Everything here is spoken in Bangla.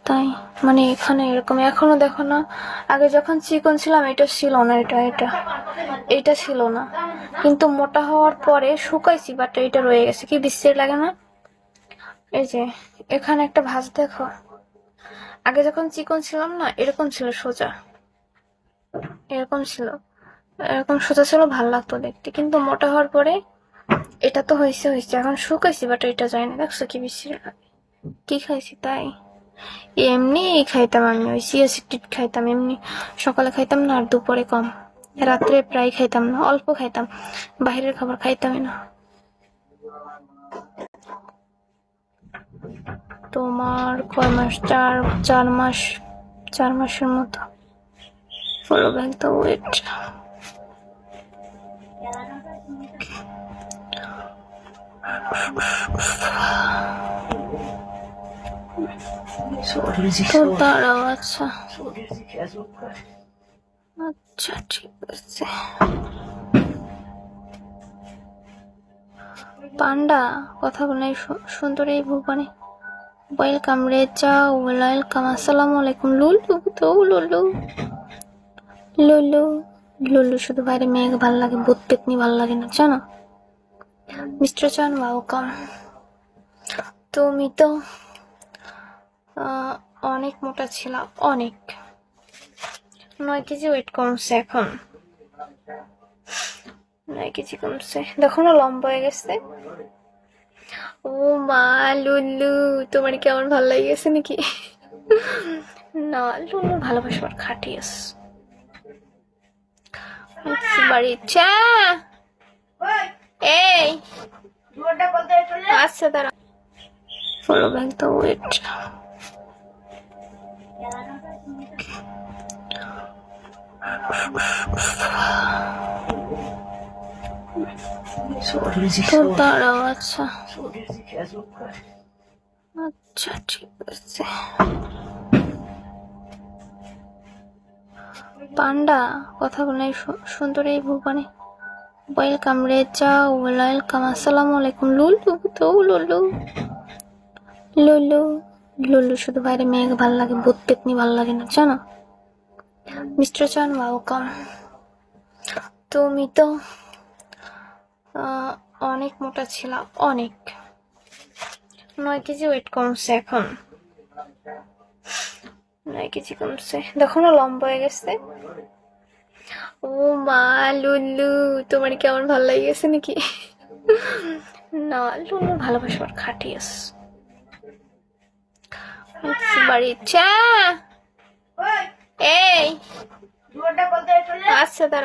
তাই মানে এখানে এরকম এখনো দেখো না, আগে যখন চিকন ছিলাম এটা ছিল না, এটা ছিল না, কিন্তু মোটা হওয়ার পরে শুকাইছি বাট এটা রয়ে গেছে, কি বিশ্রী লাগে না? এই যে এখানে একটা ভাঁজ দেখো, আগে যখন চিকন ছিলাম না এরকম ছিল, সোজা এরকম ছিল, এরকম সোজা ছিল, ভাল লাগতো দেখতে, কিন্তু মোটা হওয়ার পরে এটা তো হয়েছে, এখন শুকাইছি বাট এটা যায় না, দেখছো কি বিশ্রী লাগে? কি খাইছি তাই? এমনি খাইতাম আমি, ওই চিয়া সিড খাইতাম এমনি, সকালে খাইতাম না, আর দুপুরে কম, রাত্রে প্রায় খাইতাম না, অল্প খাইতাম, বাইরের খাবার খাইতামই না। তোমার কয় মাস? 4 মাস, 4 মাসের মতো। Follow back the wait. তো দাঁড়াও, আচ্ছা আচ্ছা ঠিক আছে। পান্ডা কথা বলে সুন্দর এই ভুবনে। ওয়েলকাম রেজা, ওয়েলকাম, আসসালামু আলাইকুম। লুলু তো লুলু লুলু লুলু শুধু বাইরে মেঘ ভাল লাগে, ভূত পেতনি ভাল লাগে না, জানো? মিস্টার চান ওয়েলকাম। তুমি তো অনেক মোটা ছিল, অনেক, 9 কেজি ওয়েট কমছে এখন, 9 কেজি কমছে, দেখো না লম্বা হয়ে গেছে। ও মা লুলু, তোমার কি আমার ভালো লাগে গেছে নাকি? না, লুলু ভালোবাসার খাটিয়াস বাড়ি চা। এই আচ্ছা দাঁড়া, ফলো ব্যাক দ্য ওয়েট। তো দাঁড়াও, আচ্ছা আচ্ছা ঠিক আছে। পান্ডা কথা বলে সুন্দর এই ভুবনে। ওয়েলকাম রেজা, ওয়েলকাম, আসসালামু আলাইকুম। লুলু তো লুলু লুলু লুলু শুধু বাইরে মেঘ ভাল লাগে, ভূত পেতনি ভাল লাগে না, জানো? মিস্টার চান ওয়েলকাম। তুমি তো অনেক মোটা ছিল, অনেক, 9 কেজি ওয়েট কমছে এখন, 9 কেজি কমছে, দেখো না লম্বা হয়ে গেছে। ও মা লুলু, তোমার কি আমার ভালো লাগে গেছে নাকি? না, লুলু ভালোবাসার খাটিয়াস বাড়ি চা। এই আচ্ছা দাঁড়া।